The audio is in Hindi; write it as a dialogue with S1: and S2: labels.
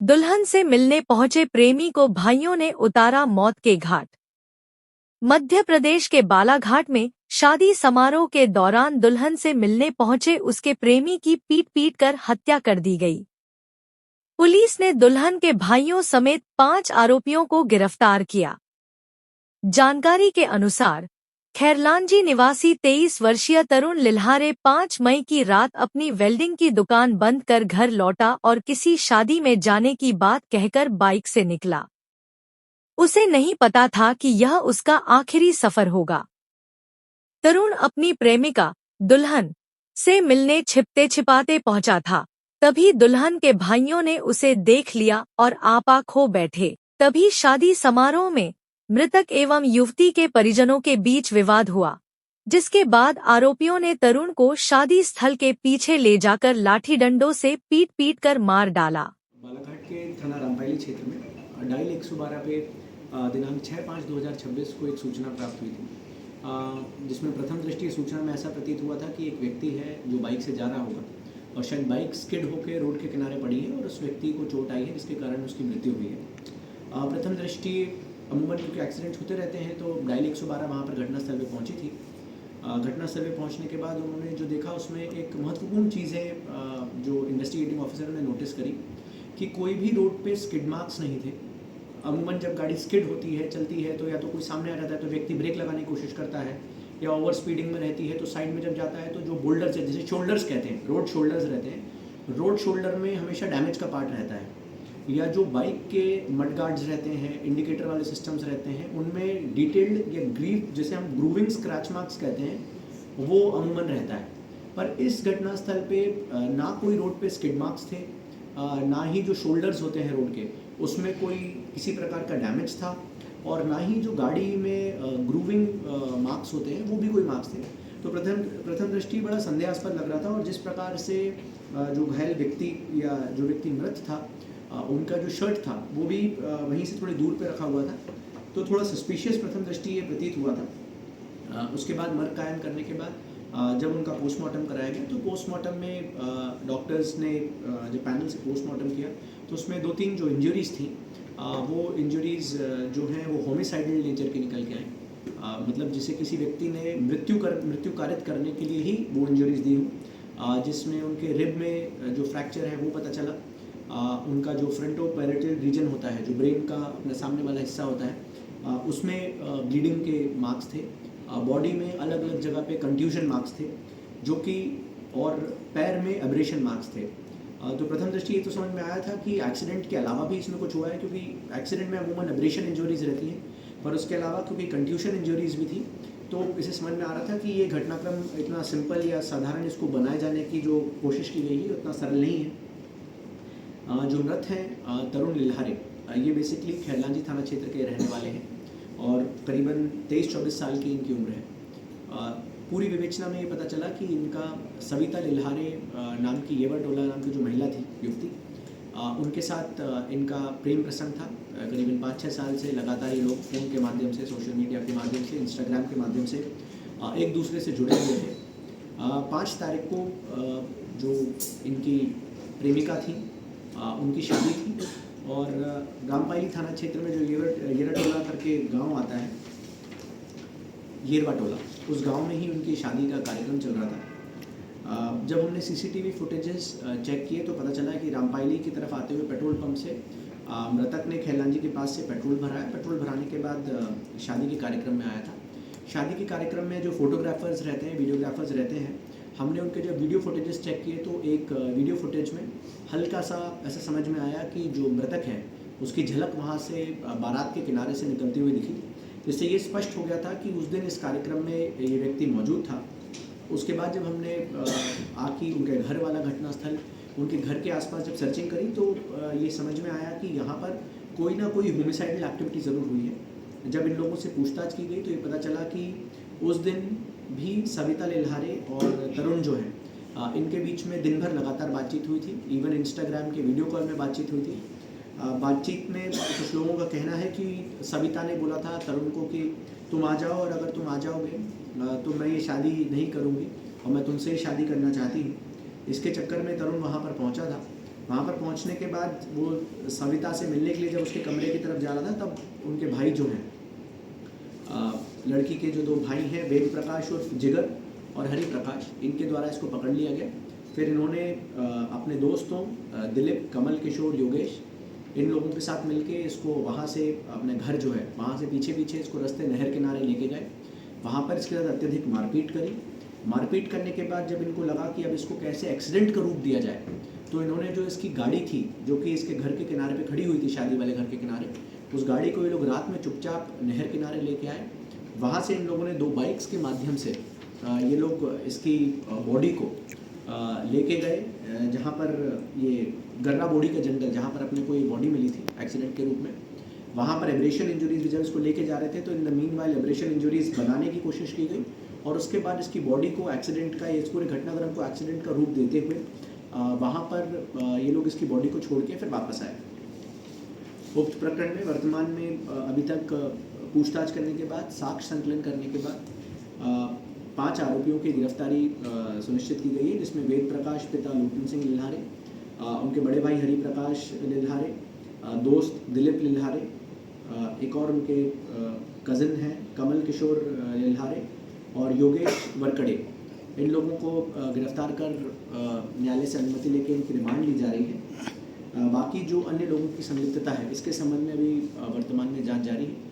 S1: दुल्हन से मिलने पहुंचे प्रेमी को भाइयों ने उतारा मौत के घाट। मध्य प्रदेश के बालाघाट में शादी समारोह के दौरान दुल्हन से मिलने पहुंचे उसके प्रेमी की पीट कर हत्या कर दी गई। पुलिस ने दुल्हन के भाइयों समेत 5 आरोपियों को गिरफ्तार किया। जानकारी के अनुसार खैरलांजी निवासी 23 वर्षीय तरुण लिल्हारे 5 मई की रात अपनी वेल्डिंग की दुकान बंद कर घर लौटा और किसी शादी में जाने की बात कहकर बाइक से निकला। उसे नहीं पता था कि यह उसका आखिरी सफर होगा। तरुण अपनी प्रेमिका दुल्हन से मिलने छिपते छिपाते पहुंचा था। तभी दुल्हन के भाइयों ने उसे देख लिया और आपा खो बैठे। तभी शादी समारोह में मृतक एवं युवती के परिजनों के बीच विवाद हुआ, जिसके बाद आरोपियों ने तरुण को शादी स्थल के पीछे ले जाकर लाठी डंडों से पीट कर मार डाला।
S2: बालाघाट के थाना रामपायली क्षेत्र में डायल 112 पे दिनांक 6/5/2026 को एक सूचना प्राप्त हुई थी, जिसमें प्रथम दृष्टि सूचना में ऐसा प्रतीत हुआ था कि एक व्यक्ति है जो बाइक से जा रहा होगा और शायद बाइक स्किड होकर रोड के किनारे पड़ी है और उस व्यक्ति को चोट आई है, जिसके कारण उसकी मृत्यु हुई है। प्रथम दृष्टि अमूमन क्योंकि एक्सीडेंट होते रहते हैं तो डायल 112 वहाँ पर घटनास्थल पर पहुँची थी। घटनास्थल पे पहुँचने के बाद उन्होंने जो देखा उसमें एक महत्वपूर्ण चीज़ है जो इन्वेस्टिगेटिंग ऑफिसर ने नोटिस करी कि कोई भी रोड पे स्किड मार्क्स नहीं थे। अमूमन जब गाड़ी स्किड होती है, चलती है, तो या तो कोई सामने आ जाता है तो व्यक्ति ब्रेक लगाने की कोशिश करता है, या ओवर स्पीडिंग में रहती है तो साइड में जब जाता है तो जो बोल्डर्स है, जिसे शोल्डर्स कहते हैं, रोड शोल्डर्स रहते हैं, रोड शोल्डर में हमेशा डैमेज का पार्ट रहता है, या जो बाइक के मड गार्ड्स रहते हैं, इंडिकेटर वाले सिस्टम्स रहते हैं, उनमें डिटेल्ड या ग्रीव जिसे हम ग्रूविंग स्क्रैच मार्क्स कहते हैं वो अमूमन रहता है। पर इस घटनास्थल पे ना कोई रोड पे स्किड मार्क्स थे, ना ही जो शोल्डर्स होते हैं रोड के उसमें कोई किसी प्रकार का डैमेज था, और ना ही जो गाड़ी में ग्रूविंग मार्क्स होते हैं वो भी कोई मार्क्स थे। तो प्रथम दृष्टि बड़ा संदेहास्पद लग रहा था, और जिस प्रकार से जो घायल व्यक्ति या जो व्यक्ति मृत था उनका जो शर्ट था वो भी वहीं से थोड़ी दूर पे रखा हुआ था, तो थोड़ा सस्पिशियस प्रथम दृष्टि ये प्रतीत हुआ था। उसके बाद मर्ग कायम करने के बाद जब उनका पोस्टमार्टम कराया गया तो पोस्टमार्टम में डॉक्टर्स ने जब पैनल से पोस्टमार्टम किया तो उसमें 2-3 जो इंजरीज़ थी वो इंजरीज़ जो हैं वो होमिसाइडल नेचर के निकल के आई, मतलब जिसे किसी व्यक्ति ने मृत्यु कारित करने के लिए ही वो इंजरीज़ दी हो, जिसमें उनके रिब में जो फ्रैक्चर है वो पता चला। उनका जो फ्रंटो पैरेटल रीजन होता है, जो ब्रेन का अपने सामने वाला हिस्सा होता है, उसमें ब्लीडिंग के मार्क्स थे। बॉडी में अलग अलग जगह पे कंट्यूजन मार्क्स थे जो कि, और पैर में एब्रेशन मार्क्स थे। तो प्रथम दृष्टि ये तो समझ में आया था कि एक्सीडेंट के अलावा भी इसमें कुछ हुआ है, क्योंकि एक्सीडेंट में अमूमन एब्रेशन इंजरीज रहती हैं, पर उसके अलावा क्योंकि कंट्यूशन इंजरीज भी थी तो इसे समझ में आ रहा था कि ये घटनाक्रम इतना सिंपल या साधारण इसको बनाए जाने की जो कोशिश की गई है उतना सरल नहीं है। जो मृत हैं तरुण लिल्हारे, ये बेसिकली खैरलांजी थाना क्षेत्र के रहने वाले हैं और करीबन 23-24 साल की इनकी उम्र है। पूरी विवेचना में ये पता चला कि इनका सविता लिल्हारे नाम की येवरटोला नाम की जो महिला थी, युवती, उनके साथ इनका प्रेम प्रसंग था। करीबन 5-6 साल से लगातार ये लोग फ़ोन के माध्यम से, सोशल मीडिया के माध्यम से, इंस्टाग्राम के माध्यम से एक दूसरे से जुड़े हुए थे। 5 तारीख को जो इनकी प्रेमिका थी उनकी शादी थी, और रामपायली थाना क्षेत्र में जो येरटोला करके गांव आता है, येरवाटोला, उस गांव में ही उनकी शादी का कार्यक्रम चल रहा था। जब हमने सीसीटीवी फुटेजेस चेक किए तो पता चला कि रामपायली की तरफ आते हुए पेट्रोल पंप से मृतक ने खैरलांजी के पास से पेट्रोल भरा है। पेट्रोल भराने के बाद शादी के कार्यक्रम में आया था। शादी के कार्यक्रम में जो फोटोग्राफर्स रहते हैं, वीडियोग्राफर्स रहते हैं, हमने उनके जब वीडियो फुटेजेस चेक किए तो एक वीडियो फुटेज में हल्का सा ऐसा समझ में आया कि जो मृतक है उसकी झलक वहाँ से बारात के किनारे से निकलती हुई दिखी, जिससे ये स्पष्ट हो गया था कि उस दिन इस कार्यक्रम में ये व्यक्ति मौजूद था। उसके बाद जब हमने आके उनके घर वाला घटनास्थल, उनके घर के आसपास जब सर्चिंग करी तो ये समझ में आया कि यहाँ पर कोई ना कोई होमिसाइडल एक्टिविटी ज़रूर हुई है। जब इन लोगों से पूछताछ की गई तो ये पता चला कि उस दिन भी सविता लिल्हारे और तरुण जो है इनके बीच में दिन भर लगातार बातचीत हुई थी। इवन इंस्टाग्राम के वीडियो कॉल में बातचीत हुई थी। बातचीत में कुछ लोगों का कहना है कि सविता ने बोला था तरुण को कि तुम आ जाओ, और अगर तुम आ जाओगे तो मैं ये शादी नहीं करूँगी और मैं तुमसे ही शादी करना चाहती हूँ। इसके चक्कर में तरुण वहाँ पर पहुँचा था वहाँ पर पहुँचने के बाद वो सविता से मिलने के लिए जब उसके कमरे की तरफ जा रहा था, तब उनके भाई जो हैं, लड़की के जो 2 भाई हैं, वेद प्रकाश और जिगर और हरि प्रकाश, इनके द्वारा इसको पकड़ लिया गया। फिर इन्होंने अपने दोस्तों दिलीप, कमल किशोर, योगेश, इन लोगों के साथ मिलके इसको वहाँ से अपने घर जो है वहाँ से पीछे पीछे इसको रास्ते नहर किनारे लेके गए। वहाँ पर इसके साथ अत्यधिक मारपीट करी। मारपीट करने के बाद जब इनको लगा कि अब इसको कैसे एक्सीडेंट का रूप दिया जाए, तो इन्होंने जो इसकी गाड़ी थी, जो कि इसके घर के किनारे पे खड़ी हुई थी, शादी वाले घर के किनारे, उस गाड़ी को ये लोग रात में चुपचाप नहर किनारे लेके आए। वहाँ से इन लोगों ने 2 बाइक्स के माध्यम से ये लोग इसकी बॉडी को लेके गए, जहाँ पर ये गर्रा बोड़ी का जंगल, जहाँ पर अपने को ये बॉडी मिली थी एक्सीडेंट के रूप में, वहाँ पर एब्रेशन इंजरीज जब इसको लेके जा रहे थे, तो in the meanwhile abrasion injuries बनाने की कोशिश की गई और उसके बाद इसकी बॉडी को एक्सीडेंट का, इस पूरे घटनाक्रम को एक्सीडेंट का रूप देते हुए वहाँ पर ये लोग इसकी बॉडी को छोड़ के फिर वापस आए। उक्त प्रकरण में वर्तमान में अभी तक पूछताछ करने के बाद, साक्ष्य संकलन करने के बाद 5 आरोपियों की गिरफ्तारी सुनिश्चित की गई है, जिसमें वेद प्रकाश पिता लुटन सिंह लिल्हारे, उनके बड़े भाई हरि प्रकाश लिल्हारे, दोस्त दिलीप लिल्हारे, एक और उनके कज़न हैं कमल किशोर लिल्हारे और योगेश वरकड़े। इन लोगों को गिरफ्तार कर न्यायालय से अनुमति लेकर इनकी रिमांड ली जा रही है। बाकी जो अन्य लोगों की संलिप्तता है, इसके संबंध में अभी वर्तमान में जांच जारी है।